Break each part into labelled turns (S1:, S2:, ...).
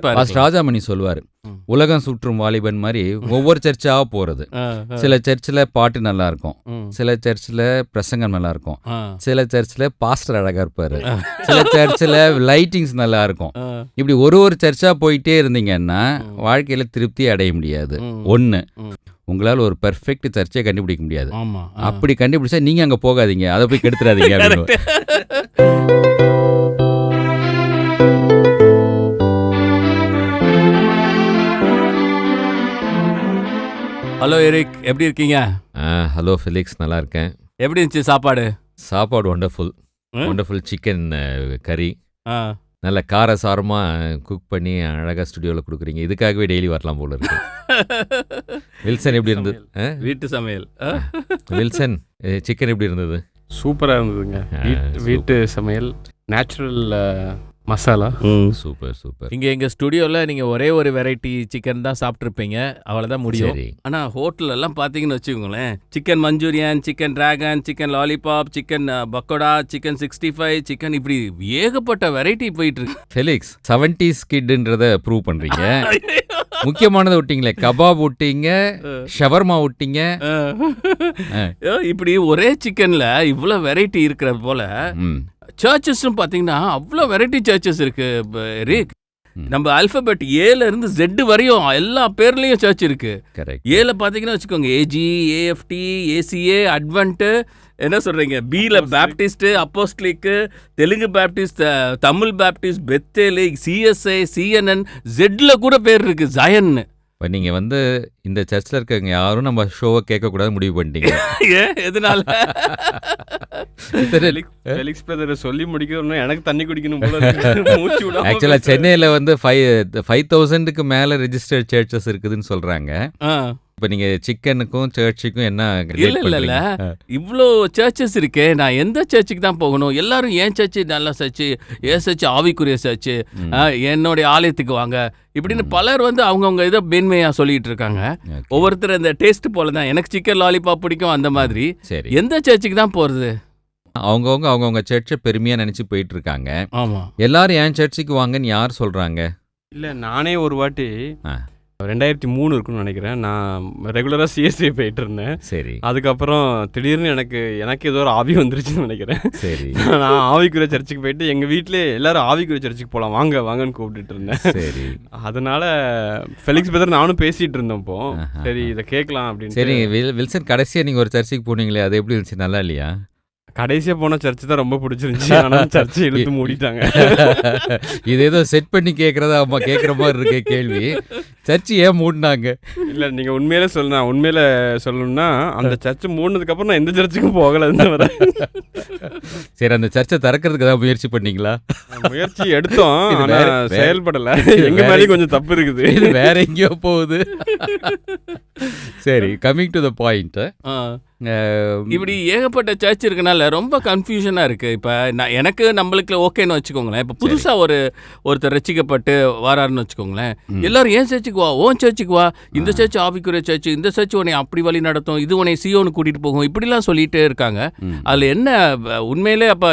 S1: Pastor Rajamani சொல்லுவார், உலகம் சுற்றும் வாலிபன் மாதிரி ஒவ்வொரு சர்ச்சாக போகிறது. சில சர்ச்சில் பாட்டு நல்லா இருக்கும், சில சர்ச்சில் பிரசங்கம் நல்லா இருக்கும், சில சர்ச்சில் பாஸ்டர் அழகாக இருப்பார், சில சர்ச்சில் லைட்டிங்ஸ் நல்லா இருக்கும். இப்படி ஒரு சர்ச்சாக போயிட்டே இருந்தீங்கன்னா வாழ்க்கையில் திருப்தி அடைய முடியாது. ஒன்று, உங்களால் ஒரு பெர்ஃபெக்ட் சர்ச்சையை கண்டுபிடிக்க முடியாது. அப்படி கண்டுபிடிச்சா நீங்கள் அங்கே போகாதீங்க, அதை போய் கெடுத்துடாதீங்க.
S2: ஹலோ எரிக், எப்படி இருக்கீங்க?
S3: ஹலோ ஃபெலிக்ஸ், நல்லா இருக்கேன்.
S2: எப்படி இருந்துச்சு சாப்பாடு?
S3: சாப்பாடு ஒண்டர்ஃபுல் சிக்கன் கறி, நல்ல காரசாரமாக குக் பண்ணி அழகாக ஸ்டுடியோவில் கொடுக்குறீங்க. இதுக்காகவே டெய்லி வரலாம் போல இருக்கு. வில்சன் எப்படி இருந்தது?
S2: வீட்டு சமையல்.
S3: வில்சன், சிக்கன் எப்படி இருந்தது?
S4: சூப்பராக இருந்ததுங்க. வீட்டு சமையல், நேச்சுரல் மசாலா.
S3: சூப்பர்.
S2: இங்கே எங்கள் ஸ்டுடியோவில் நீங்கள் ஒரே ஒரு வெரைட்டி சிக்கன் தான் சாப்பிட்ருப்பீங்க, அவ்வளோதான் முடியும். ஆனால் ஹோட்டலெல்லாம் பார்த்தீங்கன்னு வச்சுக்கோங்களேன், chicken Manchurian, chicken dragon, chicken lollipop, chicken pakoda, chicken 65, chicken, இப்படி ஏகப்பட்ட வெரைட்டி போயிட்டு இருக்கு.
S1: ஃபெலிக்ஸ் 70s கிட்ன்றத ப்ரூவ் பண்ணுறீங்க. முக்கியமானதை விட்டீங்களே, கபாப் விட்டீங்க, ஷவர்மா விட்டீங்க.
S2: இப்படி ஒரே சிக்கனில் இவ்வளோ வெரைட்டி இருக்கிறது போல சர்ச்சஸும் பார்த்தீங்கன்னா அவ்வளோ வெரைட்டி சர்ச்சஸ் இருக்கு. நம்ம ஆல்பபெட் ஏல இருந்து Z வரையும் எல்லா பேர்லயும் சர்ச் இருக்கு. ஏல பார்த்தீங்கன்னா வச்சுக்கோங்க, AG, AFT, ACA, அட்வென்ட், என்ன சொல்றீங்க, பில Baptist, apostolic, Telugu Baptist, Tamil Baptist, Bethel, CSI, CNN, Z கூட பேர் இருக்கு, ஜயன்னு.
S1: இப்போ நீங்கள் இந்த சர்ச்சில் இருக்கவங்க யாரும் நம்ம ஷோவை கேட்கக்கூடாது முடிவு பண்ணிட்டீங்க.
S2: எதனால?
S4: ஃபெலிக்ஸ் பிரதர் சொல்லி முடிக்கணும், எனக்கு தண்ணி குடிக்கணும் போல.
S1: ஆக்சுவலாக சென்னையில் 5,000க்கு மேலே ரெஜிஸ்டர்ட் சர்ச்சஸ் இருக்குதுன்னு சொல்கிறாங்க. இப்போ நீங்கள் சிக்கனுக்கும் சர்ச்சுக்கும் என்ன?
S2: இல்ல இவ்வளோ சர்ச்சஸ் இருக்கே, நான் எந்த சர்ச்சுக்கு தான் போகணும்? எல்லாரும் ஏன் சர்ச்சு நல்ல சர்ச்சு, ஏன் சர்ச்சு ஆவிக்குரிய சர்ச்சு, என்னுடைய ஆலயத்துக்கு வாங்க இப்படின்னு பலர் அவங்கவுங்க இதை மேன்மையா சொல்லிட்டு இருக்காங்க. ஒவ்வொருத்தர் இந்த டேஸ்ட் போல தான். எனக்கு சிக்கன் லாலிபாப் பிடிக்கும், அந்த மாதிரி. எந்த சர்ச்சுக்கு தான் போறது?
S1: அவங்கவுங்க சர்ச்சை பெருமையா நினைச்சு போயிட்டு இருக்காங்க. எல்லாரும் ஏன் சர்ச்சுக்கு வாங்கன்னு யார் சொல்றாங்க?
S4: இல்லை, நானே ஒரு வாட்டி 2003 இருக்குன்னு நினைக்கிறேன், நான் ரெகுலராக CSI போயிட்டு இருந்தேன்.
S1: சரி.
S4: அதுக்கப்புறம் திடீர்னு எனக்கு ஏதோ ஒரு ஆவி வந்துருச்சுன்னு நினைக்கிறேன். சரி. நான் ஆவிக்குரிய சர்ச்சுக்கு போயிட்டு எங்கள் வீட்டிலே எல்லாரும் ஆவிக்குரிய சர்ச்சுக்கு போகலாம், வாங்கன்னு கூப்பிட்டுட்டு இருந்தேன். சரி. அதனால ஃபெலிக்ஸ் பிரதர் நானும் பேசிகிட்டு இருந்தோம். இப்போ சரி இதை கேட்கலாம் அப்படின்னு.
S1: சரி, வில்சன், கடைசியாக நீங்கள் ஒரு சர்ச்சுக்கு போனீங்களே, அது எப்படி இருந்துச்சு? நல்லா இல்லையா?
S4: கடைசியாக போன சர்ச்சு தான் ரொம்ப பிடிச்சிருந்துச்சு, ஆனால் சர்ச்சை இழுத்து மூடிட்டாங்க.
S1: இது ஏதோ செட் பண்ணி கேட்குறதா அம்மா கேட்குற மாதிரி இருக்க கேள்வி. சர்ச்சு ஏன் மூடினாங்க?
S4: இல்லை, நீங்கள் உண்மையிலே சொல்லணும்னா அந்த சர்ச்சு மூடினதுக்கப்புறம் நான் எந்த சர்ச்சுக்கும் போகலைன்னு வர.
S1: சரி, அந்த சர்ச்சை திறக்கிறதுக்கு ஏதாவது முயற்சி பண்ணீங்களா?
S4: முயற்சி எடுத்தோம், ஆனால் செயல்படலை. எங்கள் மேலேயும் கொஞ்சம் தப்பு இருக்குது,
S1: இது வேற எங்கேயோ போகுது. சரி, கமிங் டு த பாயிண்ட்.
S2: இப்படி ஏகப்பட்ட சர்ச் இருக்கனால ரொம்ப கன்ஃபியூஷனாக இருக்குது. இப்போ எனக்கு நம்மளுக்கு ஓகேன்னு வச்சுக்கோங்களேன். இப்போ புதுசாக ஒருத்தர் ரசிக்கப்பட்டு வராருன்னு வச்சுக்கோங்களேன், எல்லாரும் ஏன் சர்ச்சுக்கு வா, ஓன் சர்ச்சுக்கு வா, இந்த சர்ச் ஆவிக்குரிய சர்ச்சு, இந்த சர்ச் உன்னை அப்படி வழி நடத்தும், இது உன்னை சியோன்னு கூட்டிகிட்டு போகும், இப்படிலாம் சொல்லிகிட்டே இருக்காங்க. அதில் என்ன உண்மையிலே அப்போ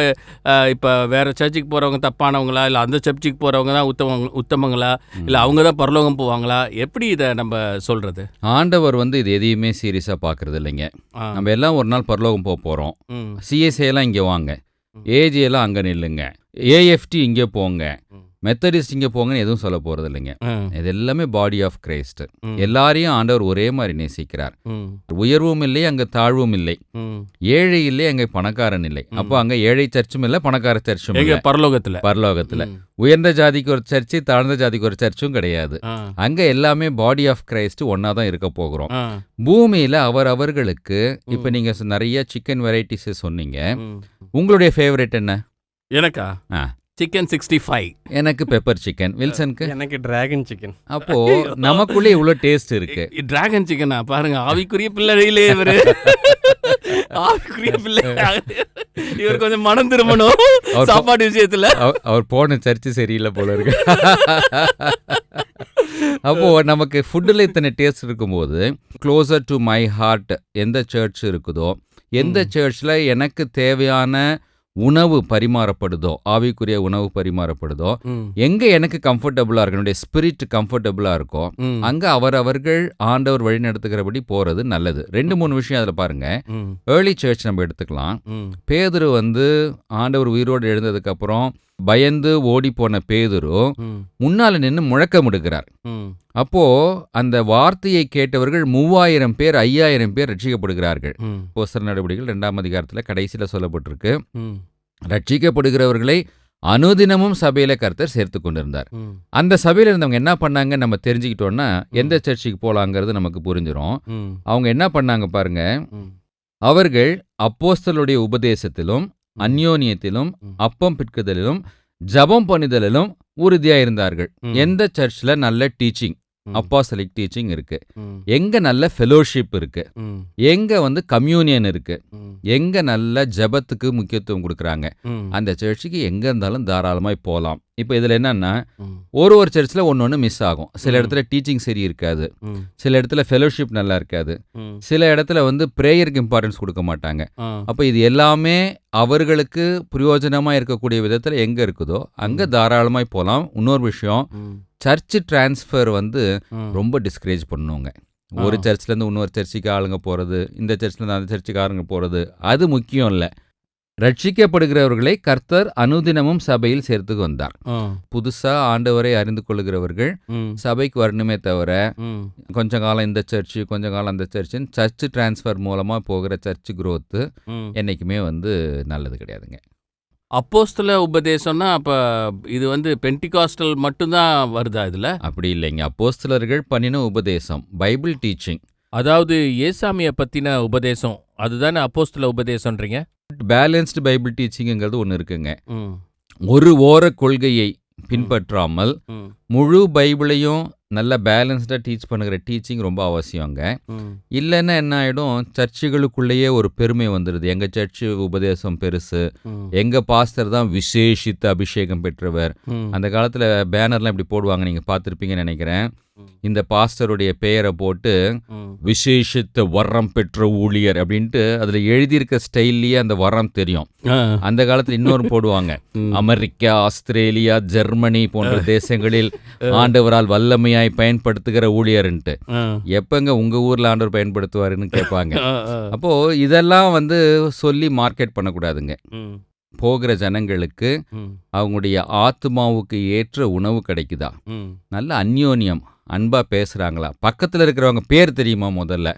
S2: இப்போ வேறு சர்ச்சுக்கு போகிறவங்க தப்பானவங்களா, இல்லை அந்த சர்ச்சுக்கு போகிறவங்க தான் உத்தமங்களா, இல்லை அவங்க தான் பரலோகம் போவாங்களா? எப்படி இதை நம்ம சொல்கிறது?
S1: ஆண்டவர் இது எதையுமே சீரியஸாக பார்க்குறது இல்லைங்க. நம்ம எல்லாம் ஒரு நாள் பரலோகம் போகிறோம். CSI எல்லாம் இங்கே வாங்க, AG எல்லாம் அங்கே நில்லுங்க, AFT இங்கே போங்க, மெத்தடிஸ்ட் இங்கே போங்கன்னு எதுவும் சொல்ல போகிறது இல்லைங்க. இது எல்லாமே பாடி ஆஃப் கிரைஸ்ட். எல்லாரையும் ஆண்டவர் ஒரே மாதிரி நேசிக்கிறார். உயர்வும் இல்லை, அங்கே தாழ்வும் இல்லை, ஏழை இல்லை, அங்கே பணக்காரன் இல்லை. அப்போ அங்கே ஏழை சர்ச்சும் இல்லை, பணக்கார சர்ச்சும் இல்லை. பரலோகத்தில் உயர்ந்த ஜாதிக்கு ஒரு சர்ச்சு, தாழ்ந்த ஜாதிக்கு ஒரு சர்ச்சும் கிடையாது. அங்கே எல்லாமே பாடி ஆஃப் கிரைஸ்ட் ஒன்னா தான் இருக்க போகிறோம். பூமியில் அவர்களுக்கு இப்போ நீங்கள் நிறைய சிக்கன் வெரைட்டிஸ் சொன்னீங்க. உங்களுடைய ஃபேவரட் என்ன?
S2: எனக்கா? சிக்கன் 65.
S1: எனக்கு பெப்பர் சிக்கன். வில்சனுக்கு?
S4: எனக்கு டிராகன் சிக்கன்.
S1: அப்போ நமக்குள்ளே இவ்வளோ டேஸ்ட் இருக்கு.
S2: டிராகன் சிக்கனா பாருங்க, ஆவிக்குரிய பிள்ளையிலே இவரு. ஆவிக்குரிய பிள்ளை, இவர் கொஞ்சம் மனம் திரும்பணும் சாப்பாடு விஷயத்துல.
S1: அவர் போன சர்ச்சு சரியில்லை போல இருக்கு. அப்போ நமக்கு ஃபுட்டில் இத்தனை டேஸ்ட் இருக்கும்போது, க்ளோசர் டு மை ஹார்ட் எந்த சர்ச் இருக்குதோ, எந்த சர்ச்சில் எனக்கு தேவையான உணவு பரிமாறப்படுதோ, ஆவிக்குரிய உணவு பரிமாறப்படுதோ, எங்கே எனக்கு கம்ஃபர்டபுளாக இருக்கு, என்னுடைய ஸ்பிரிட் கம்ஃபர்டபுளாக இருக்கோ, அங்கே அவர்கள் ஆண்டவர் வழி நடத்துகிறபடி போகிறது நல்லது. 2-3 விஷயம் அதில் பாருங்கள். ஏர்லி சர்ச் நம்ம எடுத்துக்கலாம். பேதுரு ஆண்டவர் உயிரோடு எழுந்ததுக்கப்புறம் பயந்து ஓடி போன பேதுரு முன்னால நின்று முழக்கமிடுகிறார். அப்போ அந்த வார்த்தையை கேட்டவர்கள் 3000 பேர் 5000 பேர் ரட்சிக்கப்படுகிறார்கள். அப்போஸ்தலர் நடவடிக்கைகள் 2ஆம் அதிகாரத்தில் கடைசியில் சொல்லப்பட்டிருக்கு. ரட்சிக்கப்படுகிறவர்களை அனுதினமும் சபையில கர்த்தர் சேர்த்து கொண்டிருந்தார். அந்த சபையில இருந்தவங்க என்ன பண்ணாங்க நம்ம தெரிஞ்சுக்கிட்டோம்னா எந்த சர்ச்சுக்கு போலாங்கிறது நமக்கு புரிஞ்சிடும். அவங்க என்ன பண்ணாங்க பாருங்க. அவர்கள் அப்போஸ்தலருடைய உபதேசத்திலும் அந்யோன்யத்திலும் அப்பம் பிற்குதலிலும் ஜபம் பண்ணிதலிலும் உறுதியா இருந்தார்கள். எந்த சர்ச்ல நல்ல டீச்சிங், அப்போஸ்தலிக் டீச்சிங் இருக்கு, எங்க நல்ல ஃபெலோஷிப் இருக்கு, எங்க கம்யூனியன் இருக்கு, எங்க நல்ல ஜபத்துக்கு முக்கியத்துவம் கொடுக்குறாங்க, அந்த சர்ச்சுக்கு எங்க இருந்தாலும் தாராளமாய் போகலாம். இப்போ இதில் என்னன்னா ஒரு சர்ச்சில் ஒன்று மிஸ் ஆகும். சில இடத்துல டீச்சிங் சரி இருக்காது, சில இடத்துல ஃபெலோஷிப் நல்லா இருக்காது, சில இடத்துல ப்ரேயருக்கு இம்பார்ட்டன்ஸ் கொடுக்க மாட்டாங்க. அப்போ இது எல்லாமே அவர்களுக்கு பிரயோஜனமாக இருக்கக்கூடிய விதத்தில் எங்கே இருக்குதோ அங்கே தாராளமாய் போகலாம். இன்னொரு விஷயம், சர்ச்சு டிரான்ஸ்ஃபர் ரொம்ப டிஸ்கரேஜ் பண்ணுவாங்க. ஒரு சர்ச்லேருந்து இன்னொரு சர்ச்சுக்கு ஆளுங்க போகிறது, இந்த சர்ச்லேருந்து அந்த சர்ச்சுக்கு ஆளுங்க போகிறது அது முக்கியம் இல்லை. ரட்சிக்கப்படுகிறவர்களை கர்த்தர் அனுதினமும் சபையில் சேர்த்து வந்தார். புதுசா ஆண்டவரை அறிந்து கொள்ளுகிறவர்கள் சபைக்கு வரணுமே தவிர கொஞ்ச காலம் இந்த சர்ச்சு கொஞ்ச காலம் அந்த சர்ச்சுன்னு சர்ச் டிரான்ஸ்ஃபர் மூலமா போகிற சர்ச் growth என்னைக்குமே நல்லது கிடையாதுங்க.
S2: அப்போஸ்தல உபதேசம்னா அப்ப இது பென்டிகாஸ்டல் மட்டும்தான் வருதா இதுல?
S1: அப்படி இல்லைங்க. அப்போஸ்தலர்கள் பண்ணின உபதேசம் பைபிள் டீச்சிங்,
S5: அதாவது ஏசாமியை பத்தின உபதேசம், அதுதானே அப்போஸ்தல உபதேசம்ன்றீங்க?
S1: பேலன்ஸ்டு பைபிள் டீச்சிங்கிறது ஒன்று இருக்குங்க. ஒரு ஓர கொள்கையை பின்பற்றாமல் முழு பைபிளையும் நல்ல பேலன்ஸ்டாக டீச் பண்ணுகிற டீச்சிங் ரொம்ப அவசியங்க. இல்லைன்னா என்ன ஆகிடும், சர்ச்சுகளுக்குள்ளேயே ஒரு பெருமை வந்துடுது. எங்கள் சர்ச்சு உபதேசம் பெருசு, எங்கள் பாஸ்டர் தான் விசேஷித்த அபிஷேகம் பெற்றவர். அந்த காலத்தில் பேனர்லாம் இப்படி போடுவாங்க, நீங்கள் பார்த்துருப்பீங்கன்னு நினைக்கிறேன். இந்த பாஸ்டருடைய பெயரை போட்டு விசேஷித்த வரம் பெற்ற ஊழியர் அப்படின்ட்டு அதில் எழுதியிருக்க ஸ்டைல்லையே அந்த வரம் தெரியும். அந்த காலத்தில் இன்னொரு போடுவாங்க, அமெரிக்கா, ஆஸ்திரேலியா, ஜெர்மனி போன்ற தேசங்களில் ஆண்டவரால் வல்லமையாய் பயன்படுத்துகிற ஊழியர்ன்ட்டு. எப்பங்க உங்க ஊர்ல ஆண்டவர் பயன்படுத்துவாருன்னு கேட்பாங்க. அப்போ இதெல்லாம் சொல்லி மார்க்கெட் பண்ணக்கூடாதுங்க. போகிற ஜனங்களுக்கு அவங்களுடைய ஆத்மாவுக்கு ஏற்ற உணவு கிடைக்குதா, நல்ல அந்யோன்யம் அன்பா பேசுறாங்களா, பக்கத்துல இருக்கிறவங்க பேர் தெரியுமா, முதல்ல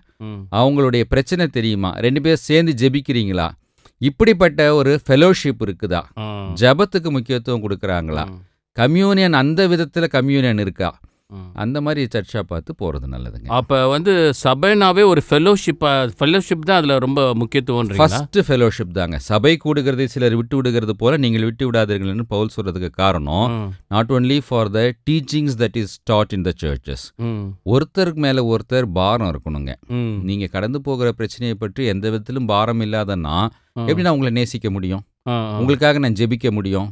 S1: அவங்களுடைய பிரச்சனை தெரியுமா, 2 பேர் சேர்ந்து ஜெபிக்கிறீங்களா, இப்படிப்பட்ட ஒரு ஃபெலோஷிப் இருக்குதா, ஜபத்துக்கு முக்கியத்துவம் கொடுக்குறாங்களா, கம்யூனியன் அந்த விதத்துல கம்யூனியன் இருக்கா, அந்த மாதிரி சர்ச்சா பார்த்து போறது நல்லதுங்க.
S2: அப்ப சபைனாவே ஒரு ஃபெலோஷிப் தான் அதுல ரொம்ப முக்கியத்துவம்.
S1: ஃபர்ஸ்ட் ஃபெலோஷிப் தாங்க. சபை கூடுகிறதை சிலர் விட்டு விடுகிறது போல நீங்கள் விட்டு விடாதீர்கள்னு பவுல் சொல்றதுக்கு காரணம், not only for the teachings that is taught in the churches. ஒருத்தருக்கு மேல ஒருத்தர் பாரம் இருக்கணுங்க. நீங்க கடந்து போகிற பிரச்சனையை பற்றி எந்த விதத்திலும் பாரம் இல்லாதன்னா எப்படி நான் உங்களை நேசிக்க முடியும், உங்களுக்காக நான் ஜெபிக்க முடியும்?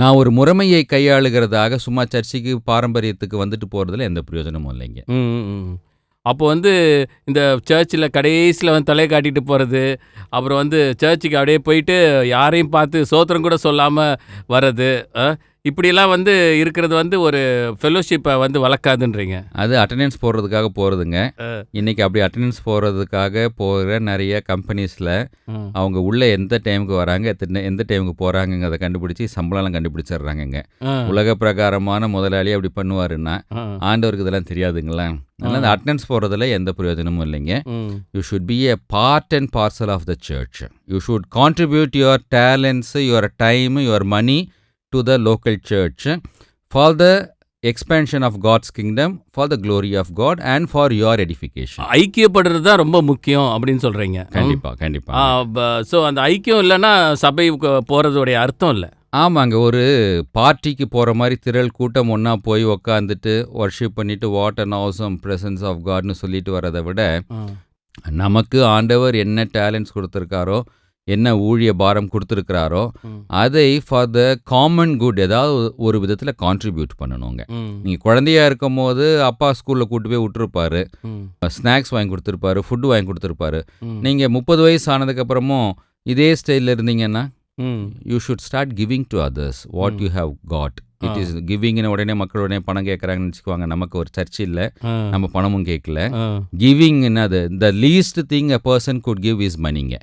S1: நான் ஒரு முறைமையை கையாளுகிறதாக சும்மா சர்ச்சைக்கு பாரம்பரியத்துக்கு வந்துட்டு போறதுல எந்த பிரயோஜனமும் இல்லைங்க.
S2: அப்போ இந்த சர்ச்சில் கடைசியில் தலையை காட்டிட்டு போகிறது, அப்புறம் சர்ச்சுக்கு அப்படியே போயிட்டு யாரையும் பார்த்து சோத்திரம் கூட சொல்லாமல் வர்றது, இப்படிலாம் இருக்கிறது ஒரு ஃபெலோஷிப்பை வளர்க்காதுன்றீங்க.
S1: அது அட்டெண்டன்ஸ் போடுறதுக்காக போகிறதுங்க. இன்றைக்கி அப்படி அட்டெண்டன்ஸ் போடுறதுக்காக போகிற நிறைய கம்பெனிஸில் அவங்க உள்ள எந்த டைமுக்கு வராங்க, எந்த டைமுக்கு போகிறாங்கங்கிறத கண்டுபிடிச்சி சம்பளம்லாம் கண்டுபிடிச்சிடுறாங்கங்க. உலக பிரகாரமான முதலாளி அப்படி பண்ணுவாருன்னா ஆண்டவருக்கு இதெல்லாம் தெரியாதுங்களா? அதனால் அந்த அட்டெண்டன்ஸ் போடுறதுல எந்த பிரயோஜனமும் இல்லைங்க. You should be a part and parcel of the church. You should contribute your talents, your time, your money to the local church for the expansion of God's kingdom, for the glory of God and for your edification.
S2: ஐக்கியப்படுறது தான் ரொம்ப முக்கியம் அப்படின்னு சொல்றீங்க.
S1: கண்டிப்பா கண்டிப்பா.
S2: So அந்த ஐக்கியம் இல்லைன்னா சபைக்கு போறதோடைய அர்த்தம் இல்லை.
S1: ஆமாங்க. ஒரு பார்ட்டிக்கு போகிற மாதிரி திரள் கூட்டம் ஒன்றா போய் உக்காந்துட்டு வர்ஷிப் பண்ணிட்டு what and awesome presence of காட்னு சொல்லிட்டு வரதை விட, நமக்கு ஆண்டவர் என்ன டேலண்ட்ஸ் கொடுத்துருக்காரோ, என்ன ஊழிய பாரம் கொடுத்துருக்கிறாரோ அதை ஃபார் த காமன் குட் ஏதாவது ஒரு விதத்தில் கான்ட்ரிபியூட் பண்ணணுங்க. நீங்கள் குழந்தையா இருக்கும் போது அப்பா ஸ்கூலில் கூட்டு போய் விட்டுருப்பாரு, ஸ்நாக்ஸ் வாங்கி கொடுத்துருப்பாரு, ஃபுட்டு வாங்கி கொடுத்துருப்பாரு. நீங்கள் 30 வயசு ஆனதுக்கப்புறமும் இதே ஸ்டைலில் இருந்தீங்கன்னா you should start giving to others what you have got. It is கிவிங்னு உடனே மக்கள் உடனே பணம் கேட்குறாங்கன்னு வச்சுக்குவாங்க. நமக்கு ஒரு சர்ச் இல்லை, நம்ம பணமும் கேட்கல. கிவிங் என்னது? The least thing a person could give is மணிங்க.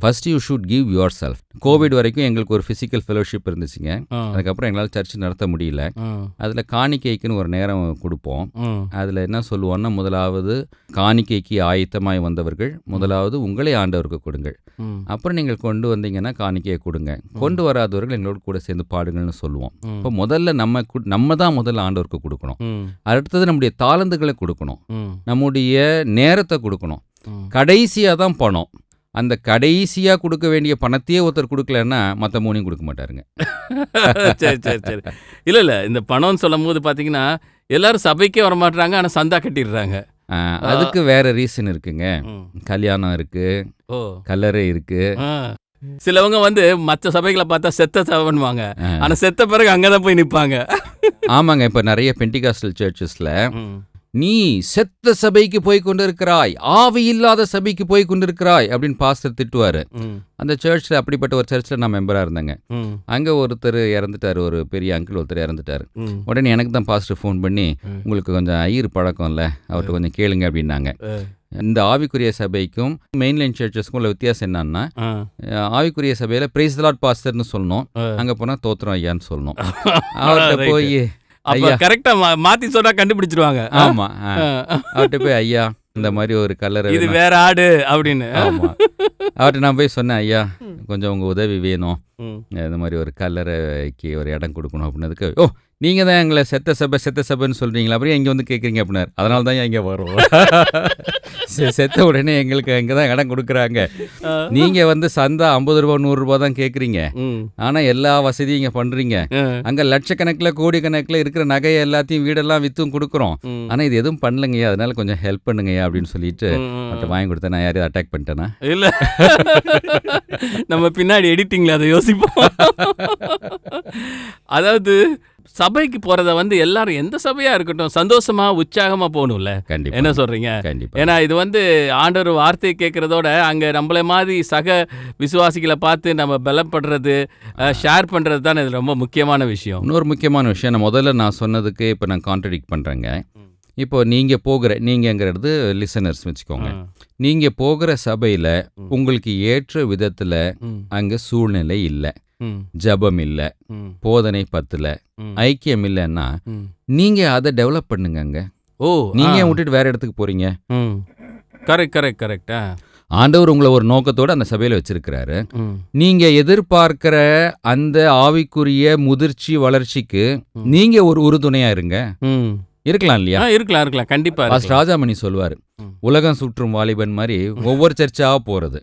S1: First you should give yourself. Covid வரைக்கும் எங்களுக்கு ஒரு ஃபிசிக்கல் ஃபெலோஷிப் இருந்துச்சுங்க. அதுக்கப்புறம் எங்களால் சர்ச் நடத்த முடியல. அதில் காணிக்கைக்குன்னு ஒரு நேரம் கொடுப்போம். அதில் என்ன சொல்லுவோன்னா, முதலாவது காணிக்கைக்கு ஆயத்தமாய் வந்தவர்கள் முதலாவது உங்களை ஆண்டவருக்கு கொடுங்கள், அப்புறம் நீங்கள் கொண்டு வந்தீங்கன்னா காணிக்கையை கொடுங்க, கொண்டு வராதவர்கள் எங்களோட கூட சேர்ந்து பாடுங்கள்னு சொல்லுவோம். இப்போ முதல்ல நம்ம தான் முதல்ல ஆண்டவருக்கு கொடுக்கணும். அடுத்தது நம்முடைய தாளந்துகளை கொடுக்கணும், நம்முடைய நேரத்தை கொடுக்கணும், கடைசியாக தான் பணம். அந்த கடைசியாக கொடுக்க வேண்டிய பணத்தையே ஒருத்தர் கொடுக்கலன்னா மற்ற மூணையும் கொடுக்க மாட்டாருங்க.
S2: சரி சரி சரி. இல்லை இந்த பணம்னு சொல்லும் போது பார்த்தீங்கன்னா எல்லாரும் சபைக்கே வரமாட்டாங்க, ஆனால் சந்தா கட்டிடுறாங்க.
S1: அதுக்கு வேற ரீசன் இருக்குங்க. கல்யாணம் இருக்கு, கல்லறை இருக்கு.
S2: சிலவங்க மற்ற சபைகளை பார்த்தா செத்த சபைன்னுவாங்க, ஆனால் செத்த பிறகு அங்கே தான் போய் நிற்பாங்க.
S1: ஆமாங்க. இப்போ நிறைய பெண்டிகாஸ்டல் சர்ச்சஸில் நீ செத்த சபைக்கு போய் கொண்டிருக்கிறாய், ஆவி இல்லாத சபைக்கு போய் கொண்டிருக்கிறாய் அப்படின்னு பாஸ்டர் திட்டுவாரு. அந்த சர்ச்சில், அப்படிப்பட்ட ஒரு சர்ச்சில் நான் மெம்பராக இருந்தேங்க. அங்கே ஒருத்தர் இறந்துட்டார், ஒரு பெரிய அங்கிள் ஒருத்தர் இறந்துட்டார். உடனே எனக்கு தான் பாஸ்டர் ஃபோன் பண்ணி, உங்களுக்கு கொஞ்சம் ஐயர் பழக்கம் இல்லை, அவர்கிட்ட கொஞ்சம் கேளுங்க அப்படின்னாங்க. இந்த ஆவிக்குரிய சபைக்கும் மெயின்லைன் சர்ச்சஸ்க்கும் உள்ள வித்தியாசம் என்னன்னா, ஆவிக்குரிய சபையில் பிரைஸ் தி லார்ட் பாஸ்டர்னு சொல்லணும், அங்கே போனால் தோத்திரம் ஐயான்னு சொல்லணும். அவர்கிட்ட போய்
S2: கரெக்டா மாத்தி சொன்னா கண்டுபிடிச்சிருவாங்க.
S1: ஆமா, அவர்கிட்ட போய் ஐயா இந்த மாதிரி ஒரு கல்லறை,
S2: இது வேற ஆடு அப்படின்னு.
S1: ஆமா, அவர்கிட்ட நான் போய் சொன்னேன், ஐயா கொஞ்சம் உங்க உதவி வேணும், இந்த மாதிரி ஒரு கல்லறைக்கு ஒரு இடம் கொடுக்கணும் அப்படின்னதுக்கு, ஓ நீங்கள் தான் எங்களை செத்த சபைன்னு சொல்கிறீங்களா, அப்புறம் இங்கே வந்து கேட்குறீங்க அப்படின்னாரு. அதனால தான் இங்கே வரும். செத்த உடனே எங்களுக்கு இங்கே தான் இடம் கொடுக்குறாங்க. நீங்கள் சந்தா 50 ரூபா 100 ரூபா தான் கேட்குறீங்க, ஆனால் எல்லா வசதியும் இங்கே பண்ணுறீங்க. அங்கே லட்சக்கணக்கில் கோடிக்கணக்கில் இருக்கிற நகையை எல்லாத்தையும் வீடெல்லாம் விற்றும் கொடுக்குறோம், ஆனால் இது எதுவும் பண்ணலைங்கய்யா, அதனால கொஞ்சம் ஹெல்ப் பண்ணுங்கய்யா அப்படின்னு சொல்லிட்டு அவர்கிட்ட வாங்கி கொடுத்தேன். நான் யாரையும் அட்டாக் பண்ணிட்டேனா?
S2: இல்லை, நம்ம பின்னாடி எடிட்டிங்கில் அதை யோசிப்போம். அதாவது சபைக்கு போறத எல்லாரும் எந்த சபையா இருக்கட்டும் சந்தோஷமா உற்சாகமா போகணும்ல.
S1: கண்டிப்பா.
S2: என்ன சொல்றீங்க?
S1: கண்டிப்பா.
S2: ஏன்னா இது ஆண்டவர் வார்த்தையை கேட்கறதோட அங்க நம்மள மாதிரி சக விசுவாசிகளை பார்த்து நம்ம பலப்படுறது, ஷேர் பண்றது தான் இது ரொம்ப முக்கியமான விஷயம்.
S1: இன்னொரு முக்கியமான விஷயம், நான் முதல்ல சொன்னதுக்கு இப்போ நான் கான்ட்ரடிக்ட் பண்றேங்க. இப்போ நீங்கங்கிறது லிசனர்ஸ் வச்சுக்கோங்க. நீங்க போகிற சபையில உங்களுக்கு ஏற்ற விதத்துல அங்க சூழ்நிலை இல்லை, ஜபம் இல்லை, போதனை பத்தல, ஐக்கியம் இல்லைன்னா நீங்க அதை டெவலப் பண்ணுங்க. நீங்க விட்டுட்டு வேற இடத்துக்கு போறீங்க.
S2: கரெக்ட்.
S1: ஆண்டவர் உங்களை ஒரு நோக்கத்தோடு அந்த சபையில வச்சிருக்கிறாரு. நீங்க எதிர்பார்க்கிற அந்த ஆவிக்குரிய முதிர்ச்சி வளர்ச்சிக்கு நீங்க ஒரு உறுதுணையா இருக்கலாம் இல்லையா?
S2: இருக்கலாம் கண்டிப்பா.
S1: ராஜாமணி சொல்லுவாரு, உலகம் சுற்றும் வாலிபன் மாதிரி ஒவ்வொரு சர்ச்சா போறது.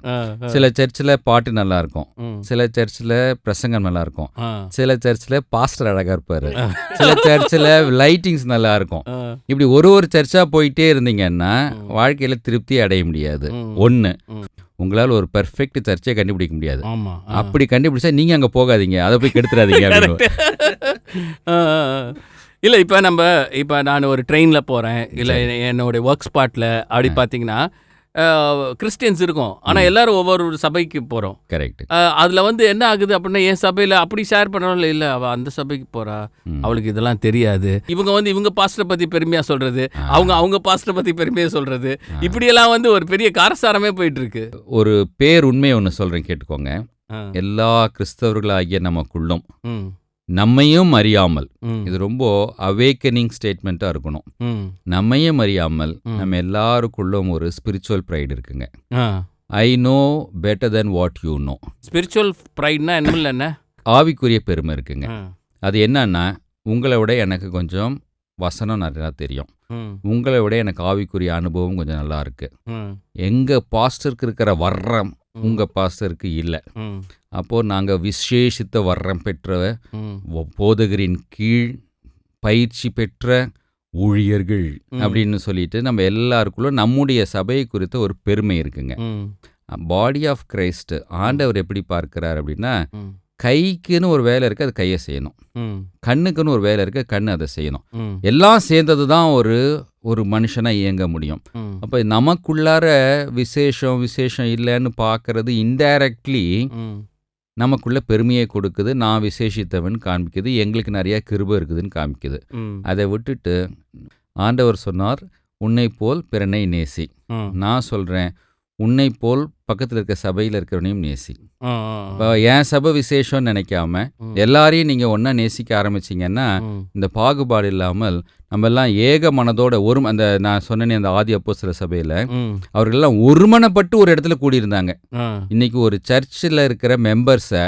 S1: சில சர்ச்சில் பாட்டு நல்லா இருக்கும், சில சர்ச்சில் பிரசங்கம் நல்லா இருக்கும், சில சர்ச்சில் பாஸ்டர் அழகா இருப்பாரு, சில சர்ச்சில் லைட்டிங்ஸ் நல்லா இருக்கும். இப்படி ஒரு சர்ச்சா போயிட்டே இருந்தீங்கன்னா வாழ்க்கையில திருப்தி அடைய முடியாது. ஒண்ணு, உங்களால் ஒரு பெர்ஃபெக்ட் சர்ச்சை கண்டுபிடிக்க முடியாது. அப்படி கண்டுபிடிச்சா நீங்க அங்க போகாதீங்க, அதை போய் கெடுத்துறாதீங்க.
S2: இல்லை இப்போ நான் ஒரு ட்ரெயினில் போகிறேன், இல்லை என்னோடய ஒர்க் ஸ்பாட்டில் அப்படி பார்த்தீங்கன்னா கிறிஸ்டியன்ஸ் இருக்கும், ஆனால் எல்லாரும் ஒவ்வொரு சபைக்கு போகிறோம்.
S1: கரெக்ட்.
S2: அதில் என்ன ஆகுது அப்படின்னா, என் சபையில் அப்படி ஷேர் பண்ணுறோம்ல, இல்லை அவள் அந்த சபைக்கு போகிறா, அவளுக்கு இதெல்லாம் தெரியாது. இவங்க இவங்க பாஸ்டரை பற்றி பெருமையாக சொல்கிறது, அவங்க பாஸ்டரை பற்றி பெருமையாக சொல்கிறது, இப்படியெல்லாம் ஒரு பெரிய காரசாரமே போயிட்டுருக்கு.
S1: ஒரு பேர் உண்மையை ஒன்று சொல்கிறேன் கேட்டுக்கோங்க. எல்லா கிறிஸ்தவர்களாகிய நமக்குள்ளும் நம்மையும் அறியாமல், இது ரொம்ப அவேக்கனிங் ஸ்டேட்மெண்ட்டாக இருக்கணும், நம்மையும் அறியாமல் நம்ம எல்லாருக்குள்ளும் ஒரு ஸ்பிரிச்சுவல் ப்ரைடு இருக்குங்க. I know better than what you know.
S2: Spiritual ப்ரைட்னா என்ன?
S1: ஆவிக்குரிய பெருமை இருக்குங்க. அது என்னன்னா, உங்களை விட எனக்கு கொஞ்சம் வசனம் நிறையா தெரியும், உங்களை விட எனக்கு ஆவிக்குரிய அனுபவம் கொஞ்சம் நல்லா இருக்கு. எங்க பாஸ்டருக்கு இருக்கிற வர்றம் உங்க பாஸ்டருக்கு இல்லை. அப்போ நாங்க விசேஷித்த வர்றம் பெற்ற போதகரின் கீழ் பயிற்சி பெற்ற ஊழியர்கள் அப்படின்னு சொல்லிட்டு நம்ம எல்லாருக்குள்ள நம்முடைய சபையை குறித்த ஒரு பெருமை இருக்குங்க. பாடி ஆஃப் கிரைஸ்ட் ஆண்டவர் எப்படி பார்க்கிறார் அப்படின்னா, கைக்குன்னு ஒரு வேலை இருக்கு, அது கையை செய்யணும், கண்ணுக்குன்னு ஒரு வேலை இருக்கு, கண்ணு அதை செய்யணும். எல்லாம் சேர்ந்தது தான் ஒரு மனுஷனா இயங்க முடியும். அப்ப நமக்குள்ளார விசேஷம் இல்லைன்னு பார்க்கறது இன்டைரக்ட்லி நமக்குள்ள பெருமையை கொடுக்குது, நான் விசேஷித்தவன் காமிக்குது, எங்களுக்கு நிறைய கிருபை இருக்குதுன்னு காமிக்குது. அதை விட்டுட்டு ஆண்டவர் சொன்னார், உன்னை போல் பிறனை நேசி. நான் சொல்கிறேன், உன்னை போல் பக்கத்தில் இருக்க சபையில் இருக்கிறவனையும் நேசி. இப்போ என் சபை விசேஷம்னு நினைக்காம எல்லாரையும் நீங்கள் ஒன்றா நேசிக்க ஆரம்பிச்சிங்கன்னா இந்த பாகுபாடு இல்லாமல் நம்ம எல்லாம் ஏக மனதோட அந்த நான் சொன்னேனே அந்த ஆதி அப்போஸ்தல சபையில் அவர்களெல்லாம் ஒருமனப்பட்டு ஒரு இடத்துல கூடியிருந்தாங்க. இன்னைக்கு ஒரு சர்ச்சில் இருக்கிற மெம்பர்ஸை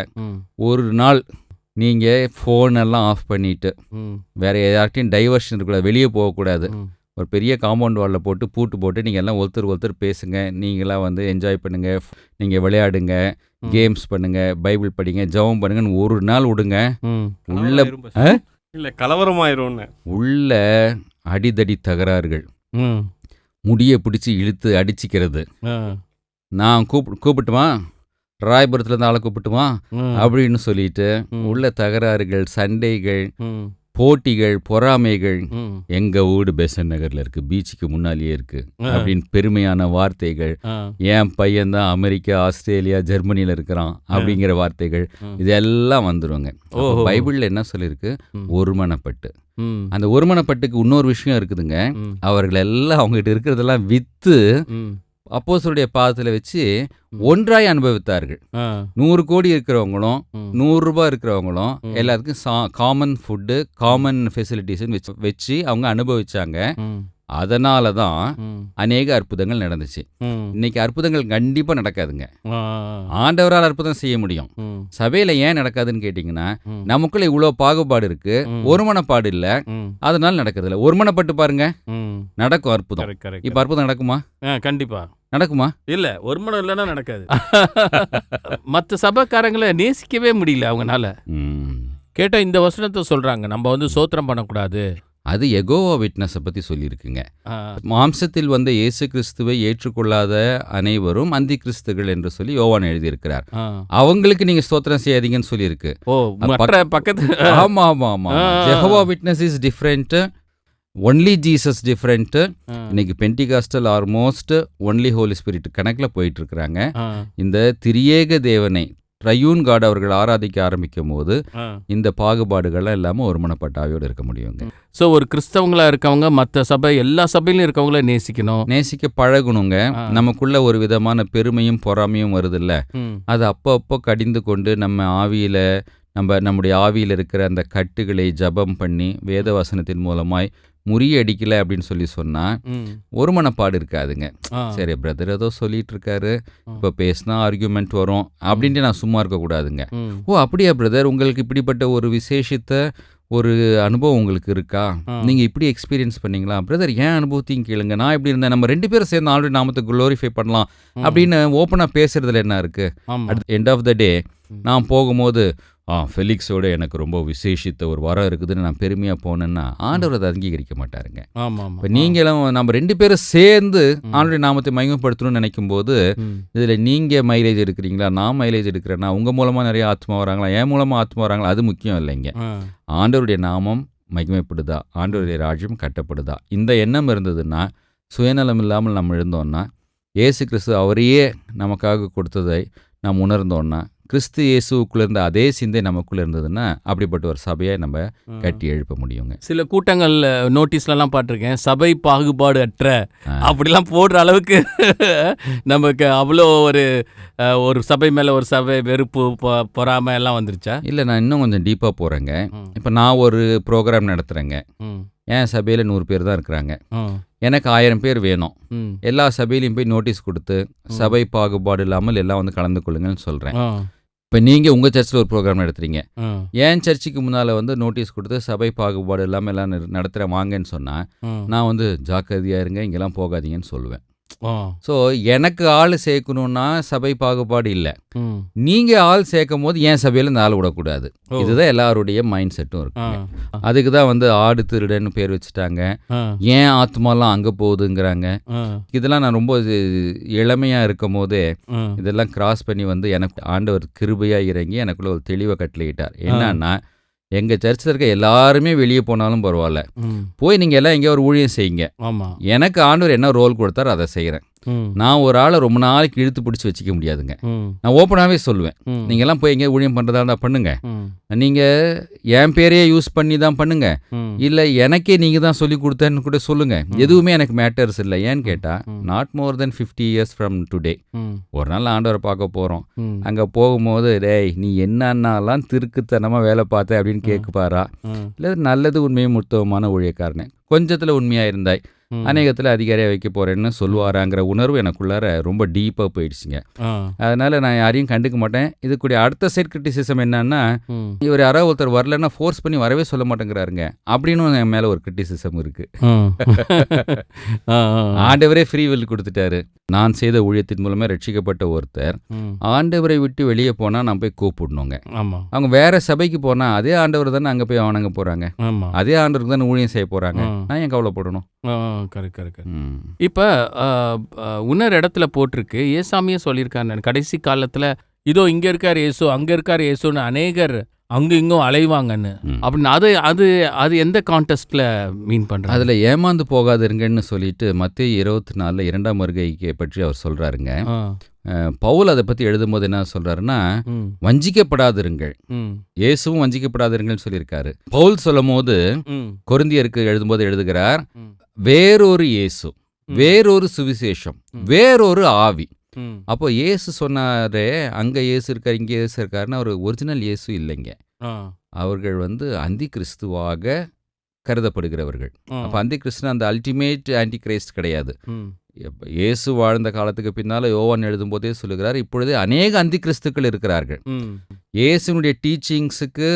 S1: ஒரு நாள் நீங்கள் ஃபோனெல்லாம் ஆஃப் பண்ணிவிட்டு வேறு யார்கிட்டையும் டைவர்ஷன் இருக்கக்கூடாது, வெளியே போகக்கூடாது, ஒரு பெரிய காம்பவுண்ட் வாலில் போட்டு பூட்டு போட்டு நீங்கள் எல்லாம் ஒருத்தர் பேசுங்க, நீங்களாம் வந்து என்ஜாய் பண்ணுங்கள், நீங்கள் விளையாடுங்க, கேம்ஸ் பண்ணுங்கள், பைபிள் படிங்க, ஜெபம் பண்ணுங்கன்னு ஒரு நாள் விடுங்க. உள்ள
S4: இல்லை கலவரமாயிரும்னு
S1: உள்ள அடிதடி தகராறுகள், முடியை பிடிச்சி இழுத்து அடிச்சிக்கிறது, நான் கூப்பிட்டுமா ராயபுரத்தில் இருந்து ஆளை கூப்பிட்டுமா அப்படின்னு சொல்லிட்டு உள்ள தகராறுகள், சண்டைகள், போட்டிகள், பொறாமைகள். எங்க வீடு பெசன் நகர்ல இருக்கு, பீச்சுக்கு முன்னாலேயே இருக்கு அப்படின்னு பெருமையான வார்த்தைகள், என் பையன்தான் அமெரிக்கா, ஆஸ்திரேலியா, ஜெர்மனியில இருக்கிறான் அப்படிங்கிற வார்த்தைகள், இதெல்லாம் வந்துருவாங்க. பைபிள்ல என்ன சொல்லியிருக்கு? ஒருமனப்பட்டு. அந்த ஒருமனப்பட்டுக்கு இன்னொரு விஷயம் இருக்குதுங்க. அவர்கள் எல்லாம் அவங்ககிட்ட இருக்கிறதெல்லாம் வித்து அப்போஸ்தலருடைய பாதத்தில் வச்சு ஒன்றாய் அனுபவித்தார்கள். 100 கோடி இருக்கிறவங்களும் 100 ரூபாய் இருக்கிறவங்களும் எல்லாத்துக்கும் காமன் ஃபுட்டு, காமன் ஃபெசிலிட்டிஸ்ன்னு வச்சு அவங்க அனுபவிச்சாங்க. அதனால தான் அநேக அற்புதங்கள் நடந்துச்சு. இன்னைக்கு அற்புதங்கள் கண்டிப்பாக நடக்காதுங்க. ஆண்டவரால் அற்புதம் செய்ய முடியும். சபையில் ஏன் நடக்காதுன்னு கேட்டிங்கன்னா நமக்குள்ள இவ்வளோ பாகுபாடு இருக்கு, ஒருமனப்பாடு இல்லை, அதனால நடக்கிறது இல்லை. ஒருமனப்பட்டு பாருங்க, நடக்கும் அற்புதம். இப்போ அற்புதம் நடக்குமா?
S2: கண்டிப்பா
S1: நடக்குமா?
S2: இல்ல, ஒரு மனம் இல்லைன்னா நடக்காது. மற்ற சபைக்காரங்களை நேசிக்கவே முடியல அவங்கனால.
S5: கேட்ட இந்த வசனத்தை சொல்றாங்க, நம்ம வந்து சோத்திரம் பண்ணக்கூடாது.
S1: அது யெகோவா விட்னஸை பற்றி சொல்லியிருக்குங்க. மாம்சத்தில் வந்த இயேசு கிறிஸ்துவை ஏற்றுக்கொள்ளாத அனைவரும் அந்தி கிறிஸ்துகள் என்று சொல்லி யோவான் எழுதியிருக்கிறார். அவங்களுக்கு நீங்க ஸ்தோத்திரம் செய்யாதீங்கன்னு சொல்லியிருக்கு. ஆமா ஆமா ஆமா. Jehovah witness is different, only Jesus different. இன்னைக்கு Pentecostal almost only Holy Spirit கணக்கில் போயிட்டு இருக்கிறாங்க. இந்த திரியேக தேவனை, ட்ரையூன் காட் அவர்கள் ஆராதிக்க ஆரம்பிக்கும் போது இந்த பாகுபாடுகள்லாம் இல்லாமல் ஒருமனப்பட்டாவையோடு இருக்க முடியுங்க.
S2: ஸோ ஒரு கிறிஸ்தவங்களா இருக்கவங்க மற்ற சபை, எல்லா சபையிலும் இருக்கவங்கள நேசிக்க
S1: பழகணுங்க. நமக்குள்ள ஒரு விதமான பெருமையும் பொறாமையும் வருதில்ல, அது அப்பப்போ கடிந்து கொண்டு நம்முடைய ஆவியில் இருக்கிற அந்த கட்டுகளை ஜபம் பண்ணி வேத வசனத்தின் மூலமாய் முறியடிக்கலை அப்படின்னு சொல்லி சொன்னால் ஒருமனப்பாடு இருக்காதுங்க. சரி பிரதர் ஏதோ சொல்லிட்டு இருக்காரு, இப்போ பேசினா ஆர்கியூமெண்ட் வரும் அப்படின்ட்டு நான் சும்மா இருக்கக்கூடாதுங்க. ஓ அப்படியா பிரதர், உங்களுக்கு இப்படிப்பட்ட ஒரு விசேஷித்த ஒரு அனுபவம் உங்களுக்கு இருக்கா, நீங்கள் இப்படி எக்ஸ்பீரியன்ஸ் பண்ணீங்களா பிரதர், ஏன் அனுபவத்தையும் கேளுங்க, நான் இப்படி இருந்தேன், நம்ம 2 பேரும் சேர்ந்து ஆல்ரெடி நாமத்தை குளோரிஃபை பண்ணலாம் அப்படின்னு ஓப்பனாக பேசுறதுல என்ன இருக்குது? அட் எண்ட் ஆஃப் த டே நான் போகும்போது ஃபெலிக்ஸோட எனக்கு ரொம்ப விசேஷித்த ஒரு வரம் இருக்குதுன்னு நான் பெருமையாக போனேன்னா ஆண்டவர் அதை அங்கீகரிக்க மாட்டாருங்க. இப்போ நீங்களும் நம்ம 2 பேரும் சேர்ந்து ஆண்டவருடைய நாமத்தை மகிமைப்படுத்தணும்னு நினைக்கும் போது இதில் நீங்கள் மைலேஜ் எடுக்கிறீங்களா, நான் மைலேஜ் எடுக்கிறேன்னா, உங்கள் மூலமாக நிறைய ஆத்மா வராங்களா, என் மூலமாக ஆத்மா வராங்களா, அது முக்கியம் இல்லைங்க. ஆண்டவருடைய நாமம் மகிமைப்படுதா, ஆண்டவருடைய ராஜ்யம் கட்டப்படுதா, இந்த எண்ணம் இருந்ததுன்னா, சுயநலம் இல்லாமல் நம்ம இருந்தோம்னா, இயேசு கிறிஸ்து அவரையே நமக்காக கொடுத்ததை நாம் உணர்ந்தோன்னா, கிறிஸ்து இயேசுக்குள்ள இருந்த அதே சிந்தை நமக்குள்ள இருந்ததுன்னா அப்படிப்பட்ட ஒரு சபையை நம்ம கட்டி எழுப்ப முடியுங்க.
S2: சில கூட்டங்கள்ல நோட்டீஸ்லாம் பார்த்துருக்கேன், சபை பாகுபாடு அற்ற அப்படிலாம் போடுற அளவுக்கு நமக்கு அவ்வளோ ஒரு சபை மேலே ஒரு சபை வெறுப்பு பொறாமை எல்லாம் வந்துருச்சா?
S1: இல்லை, நான் இன்னும் கொஞ்சம் டீப்பாக போகிறேங்க. இப்போ நான் ஒரு ப்ரோக்ராம் நடத்துகிறேங்க, என் சபையில் 100 பேர் தான் இருக்கிறாங்க, எனக்கு 1000 பேர் வேணும். எல்லா சபையிலையும் போய் நோட்டீஸ் கொடுத்து சபை பாகுபாடு இல்லாமல் எல்லாம் வந்து கலந்து கொள்ளுங்கன்னு சொல்கிறேன். இப்போ நீங்கள் உங்கள் சர்ச்சில் ஒரு ப்ரோக்ராம் நடத்துறீங்க, என் சர்ச்சுக்கு முன்னால் வந்து நோட்டீஸ் கொடுத்து சபை பாகுபாடு இல்லாமல் எல்லாம் நடத்துகிறேன் வாங்கன்னு சொன்னால் நான் வந்து ஜாக்கிரதையாக இருங்க, இங்கெல்லாம் போகாதீங்கன்னு சொல்லுவேன். ஸோ எனக்கு ஆள் சேர்க்கணுன்னா சபை பாகுபாடு இல்லை, நீங்கள் ஆள் சேர்க்கும் போது என் சபையில் இந்த ஆள் விடக்கூடாது. இதுதான் எல்லாருடைய மைண்ட் செட்டும் இருக்கு. அதுக்கு தான் வந்து ஆடு திருடன்னு பேர் வச்சுட்டாங்க, ஏன் ஆத்மாலாம் அங்கே போகுதுங்கிறாங்க. இதெல்லாம் நான் ரொம்ப இளமையாக இருக்கும் போதே இதெல்லாம் கிராஸ் பண்ணி வந்து எனக்கு ஆண்டவர் கிருபையாக இறங்கி எனக்குள்ள ஒரு தெளிவை கட்டளையிட்டார். என்னன்னா, எங்கள் சர்ச்சில் இருக்க எல்லாருமே வெளியே போனாலும் பரவாயில்ல, போய் நீங்கள் எல்லாம் எங்கேயோ ஒரு ஊழியம் செய்யுங்க, எனக்கு ஆண்டவர் என்ன ரோல் கொடுத்தாரோ அதை செய்கிறேன். நான் ஒரு ஆளை ரொம்ப நாளைக்கு இழுத்து பிடிச்சி வச்சுக்க முடியாதுங்க. நான் ஓப்பனாகவே சொல்லுவேன், நீங்கள்லாம் போய் எங்கேயா ஊழியம் பண்ணுறதா இருந்தால் பண்ணுங்க, நீங்கள் என் பேரையே யூஸ் பண்ணி தான் பண்ணுங்க, இல்லை எனக்கே நீங்கள் தான் சொல்லி கொடுத்தேன்னு கூட சொல்லுங்க, எதுவுமே எனக்கு மேட்டர்ஸ் இல்லை. ஏன்னு கேட்டால் not more then 50 years from today ஒரு நாள் ஆண்டவரை பார்க்க போகிறோம். அங்கே போகும்போது டேய் நீ என்னன்னாலாம் திருக்குத்தனமாக வேலை பார்த்த அப்படின்னு கேட்குப்பாரா, இல்லை நல்லது உண்மையும் முத்தவமான ஊழியக்காரனே கொஞ்சத்தில் உண்மையாக இருந்தாய் அநேகத்தில் அதிகாரியாக வைக்க போகிறேன்னு சொல்லுவாராங்கிற உணர்வு எனக்குள்ளார ரொம்ப டீப்பாக போயிடுச்சுங்க. அதனால் நான் யாரையும் கண்டுக்க மாட்டேன். இதுக்குடைய அடுத்த சைட் கிரிட்டிசிசம் என்னன்னா, இவர் யாராவது ஒருத்தர் வரலன்னா ஃபோர்ஸ் பண்ணி வரவே சொல்ல மாட்டேங்கிறாருங்க அப்படின்னு என் மேலே ஒரு கிரிட்டிசிசம் இருக்குது. ஆண்டவரே ஃப்ரீ வில் கொடுத்துட்டாரு. நான் செய்த ஊழியத்தின் மூலமாக ரட்சிக்கப்பட்ட ஒருத்தர் ஆண்டவரை விட்டு வெளியே போனால் நான் போய் கூப்பிடணுங்க. அவங்க வேற சபைக்கு போனால் அதே ஆண்டவர் தானே அங்கே போய் அவனங்க போகிறாங்க, அதே ஆண்டவருக்கு தானே ஊழியம் செய்ய போகிறாங்க, நான் ஏன் கவலைப்படணும்?
S2: கரெக்ட். இப்போ இன்னொரு இடத்துல போட்டிருக்கு, ஏசாமியே சொல்லியிருக்காரு கடைசி காலத்தில் இதோ இங்கே இருக்கார் இயேசு அங்கே இருக்கார் இயேசுன்னு அநேகர் அங்கே இங்கும் அலைவாங்கன்னு. அப்படின்னு அது அது எந்த கான்டெஸ்ட்ல மீன் பண்ணுறாங்க? அதில்
S1: ஏமாந்து போகாதுருங்கன்னு சொல்லிட்டு மத்தேயு 24 2ஆம் வருகையை பற்றி அவர் சொல்கிறாருங்க. பவுல் அதை பற்றி எழுதும்போது என்ன சொல்கிறாருன்னா, வஞ்சிக்கப்படாதிருங்கள், இயேசுவும் வஞ்சிக்கப்படாதிருங்கள்னு சொல்லியிருக்காரு. பவுல் சொல்லும் போது கொரிந்தியருக்கு எழுதும்போது எழுதுகிறார், வேறொரு இயேசு, வேறொரு சுவிசேஷம், வேறொரு ஆவி. அப்போ இயேசு சொன்னாரே அங்கே இயேசு இருக்கார் இங்கே இயேசு இருக்காருன்னு அவர் ஒரிஜினல் இயேசு இல்லைங்க. அவர்கள் அந்தி கிறிஸ்துவாக கருதப்படுகிறவர்கள். அப்போ அந்தி கிறிஸ்து அந்த அல்டிமேட் ஆன்டி கிரைஸ்ட் கிடையாது. இயேசு வாழ்ந்த காலத்துக்கு பின்னால் யோவான் எழுதும்போதே சொல்லுகிறார், இப்பொழுதே அநேக அந்தி கிறிஸ்துக்கள் இருக்கிறார்கள். இயேசுனுடைய டீச்சிங்ஸுக்கு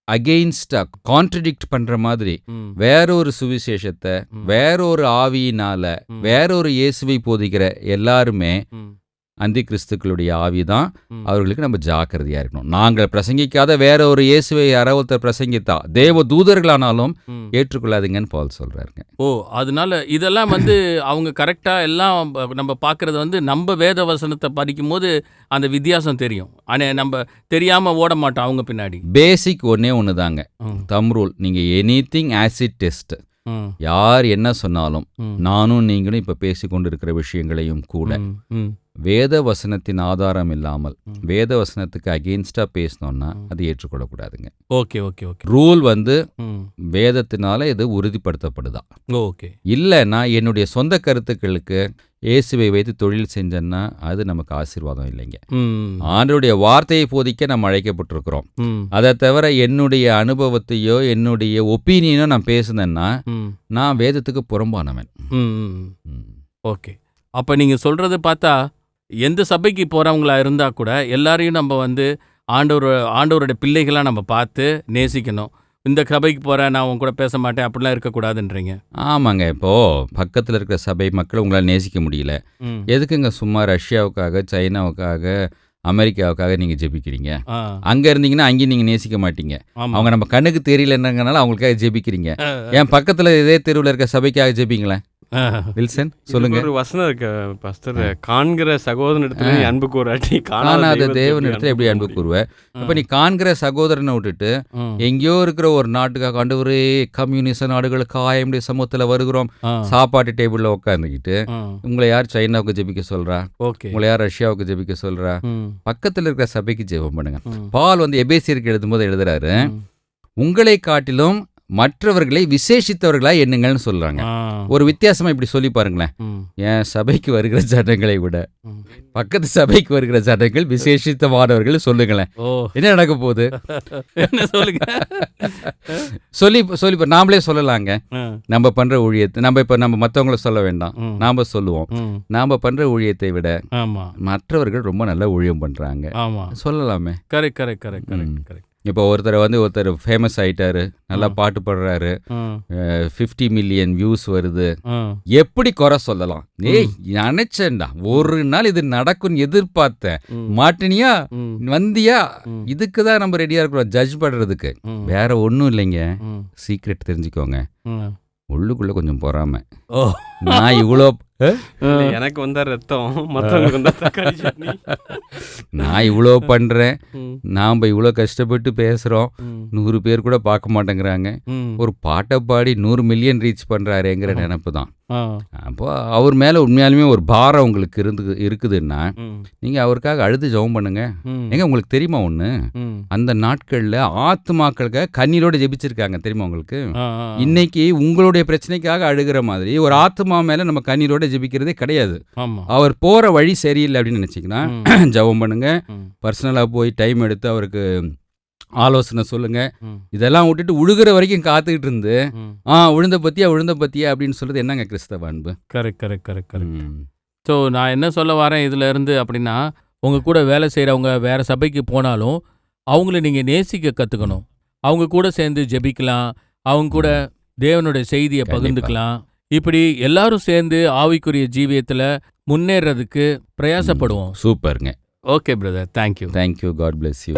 S1: அகெயின்ஸ்டா கான்ட்ரடிக்ட் பண்ற மாதிரி வேறொரு சுவிசேஷத்தை வேறொரு ஆவியினால வேறொரு இயேசுவை போதிக்கிற எல்லாருமே அந்தி கிறிஸ்துக்களுடைய ஆவிதான். அவர்களுக்கு நம்ம ஜாக்கிரதையா இருக்கணும். நாங்கள் பிரசங்கிக்காத வேற ஒரு இயேசுவை யாராவது ஒருத்தர் பிரசங்கித்தா தேவ தூதர்களானாலும் ஏற்றுக்கொள்ளாதீங்கன்னு பவுல் சொல்றாருங்க.
S2: அதனால இதெல்லாம் அவங்க கரெக்டா எல்லாம் நம்ம பார்க்கறது நம்ம வேத வசனத்தை படிக்கும் போது அந்த வித்தியாசம் தெரியும். ஆனால் நம்ம தெரியாம ஓட மாட்டோம் அவங்க பின்னாடி.
S1: பேசிக் ஒன்று தாங்க, தம் ரூல். நீங்க எனிதிங் ஆசிட் டெஸ்ட், யார் என்ன சொன்னாலும் நானும் நீங்களும் இப்ப பேசிக்கொண்டு இருக்கிற விஷயங்களையும் கூட வேத வசனத்தின் ஆதாரம் இல்லாமல் வேத வசனத்துக்கு அகெயின்ஸ்டா பேசணும்னா அது ஏற்றுக்கொள்ளக்கூடாதுங்க.
S2: Okay okay okay.
S1: ரூல் வேதத்தினால இது உறுதிப்படுத்தப்படுதா?
S2: ஓகே.
S1: இல்லைன்னா என்னுடைய சொந்த கருத்துக்களுக்கு இயேசுவை வைத்து தொழில் செஞ்சேன்னா அது நமக்கு ஆசீர்வாதம் இல்லைங்க. ஆண்டவருடைய வார்த்தையை போதிக்க நம்ம அழைக்கப்பட்டிருக்கிறோம். அதை தவிர என்னுடைய அனுபவத்தையோ என்னுடைய ஒப்பீனியனோ நான் பேசுனேன்னா நான் வேதத்துக்கு புறம்பானவன்.
S2: ஓகே. அப்போ நீங்கள் சொல்கிறத பார்த்தா எந்த சபைக்கு போகிறவங்களா இருந்தால் கூட எல்லாரையும் நம்ம ஆண்டவரோட பிள்ளைகளாக நம்ம பார்த்து நேசிக்கணும். இந்த சபைக்கு போகிறேன் நான் உங்க கூட பேச மாட்டேன் அப்படிலாம் இருக்கக்கூடாதுன்றீங்க.
S1: ஆமாங்க. இப்போது பக்கத்தில் இருக்கிற சபை மக்கள் உங்களால் நேசிக்க முடியல, எதுக்குங்க சும்மா ரஷ்யாவுக்காக சைனாவுக்காக அமெரிக்காவுக்காக நீங்கள் ஜெபிக்கிறீங்க? அங்கே இருந்தீங்கன்னா அங்கேயும் நீங்கள் நேசிக்க மாட்டீங்க. அவங்க நம்ம கண்ணுக்கு தெரியலன்றதுனால அவங்களுக்காக ஜெபிக்கிறீங்க. என் பக்கத்தில் இதே தெருவில் இருக்க சபைக்காக ஜெபிங்களேன். வில்சன் சொல்லுங்க.
S4: ஒரு வசனம் இருக்கு பாஸ்டர், காண்கிற சகோதரனிடத்துல அன்பு கூறாட்டி
S1: காணாத தேவனிடத்துல எப்படி அன்பு கூறுவ? இப்ப நீ காண்கிற சகோதரனை விட்டுட்டு எங்கேயோ இருக்கிற ஒரு நாட்டுக்காக ஆண்டவரே கம்யூனிஸ்ட் நாடுகளுக்காக என்னுடைய சமூகத்துல வருகிறோம், சாப்பாட்டு டேபிள்ல உட்காந்துக்கிட்டு உங்களை யார் சைனாவுக்கு ஜெபிக்க சொல்றா? உங்களை யார் ரஷ்யாவுக்கு ஜெபிக்க சொல்றா? பக்கத்துல இருக்கிற சபைக்கு ஜெபம் பண்ணுங்க. பால் எபேசியருக்கு எழுதும்போது எழுதுறாரு, உங்களை காட்டிலும் மற்றவர்களை விசேஷித்தவர்களாக எண்ணுங்கள்னு சொல்றாங்க. ஒரு வித்தியாசமா இப்படி சொல்லி பாருங்களேன். என் சபைக்கு வருகிற ஜனங்களை விட பக்கத்து சபைக்கு வருகிற ஜனங்கள் விசேஷித்தமானவர்கள் சொல்லுங்களேன். என்ன நடக்க போகுது சொல்லி நாமளே சொல்லலாங்க. நம்ம பண்ற ஊழியத்தை நம்ம மற்றவங்கள சொல்ல வேண்டாம், நாம சொல்லுவோம். நாம பண்ற ஊழியத்தை விட மற்றவர்கள் ரொம்ப நல்லா ஊழியம் பண்றாங்க சொல்லலாமே.
S2: Correct correct correct correct correct.
S1: இப்போ ஒருத்தர் ஃபேமஸ் ஆயிட்டாரு, நல்லா பாட்டு பாடுறாரு, 50 மில்லியன் வியூஸ் வருது, எப்படி குறை சொல்லலாம்? ஏய் நினைச்சேன்டா ஒரு நாள் இது நடக்கும்னு எதிர்பார்த்தேன், மாட்டினியா வந்தியா? இதுக்குதான் நம்ம ரெடியா இருக்கிறோம் ஜட்ஜ் பண்றதுக்கு, வேற ஒன்றும் இல்லைங்க. சீக்ரெட் தெரிஞ்சுக்கோங்க, உள்ளுக்குள்ள கொஞ்சம் பொறாம. நான் இவ்வளோ
S4: எனக்கு வந்தா ரத்தம், மற்றவங்களுக்கு வந்தா தக்காளி சட்னி.
S1: நான் இவ்வளோ பண்றேன், நாம் இவ்வளோ கஷ்டப்பட்டு பேசுறோம், 100 பேர் கூட பார்க்க மாட்டேங்கிறாங்க, ஒரு பாட்டை பாடி 100 மில்லியன் ரீச் பண்றாருங்கிற நினைப்பு தான். அப்போ அவர் மேலே உண்மையாலுமே ஒரு பாரம் உங்களுக்கு இருக்குதுன்னா நீங்கள் அவருக்காக அழுது ஜெபம் பண்ணுங்க. ஏங்க உங்களுக்கு தெரியுமா ஒன்று, அந்த நாட்களில் ஆத்துமாக்களுக்காக கண்ணீரோடு ஜெபிச்சிருக்காங்க தெரியுமா உங்களுக்கு? இன்னைக்கு உங்களுடைய பிரச்சனைக்காக அழுகிற மாதிரி ஒரு ஆத்மா மேலே நம்ம கண்ணீரோட ஜெபிக்கிறதே கிடையாது. அவர் போகிற வழி சரியில்லை அப்படின்னு நினச்சிங்கன்னா ஜெபம் பண்ணுங்க. பர்சனலாக போய் டைம் எடுத்து அவருக்கு ஆலோசனை சொல்லுங்க. இதெல்லாம் விட்டுட்டு உழுகிற வரைக்கும் காத்துக்கிட்டு இருந்து உழுந்த பத்தியா அப்படின்னு சொல்றது என்னங்க கிறிஸ்தவ அன்பு?
S2: கரெக்ட். ஸோ நான் என்ன சொல்ல வரேன் இதுல இருந்து அப்படின்னா,
S5: உங்க கூட வேலை செய்கிறவங்க வேற சபைக்கு போனாலும் அவங்கள நீங்கள் நேசிக்க கற்றுக்கணும். அவங்க கூட சேர்ந்து ஜெபிக்கலாம், அவங்க கூட தேவனுடைய செய்தியை பகிர்ந்துக்கலாம். இப்படி எல்லாரும் சேர்ந்து ஆவிக்குரிய ஜீவியத்தில் முன்னேறதுக்கு பிரயாசப்படுவோம்.
S1: சூப்பருங்க.
S2: Okay brother, thank you.
S1: God bless you.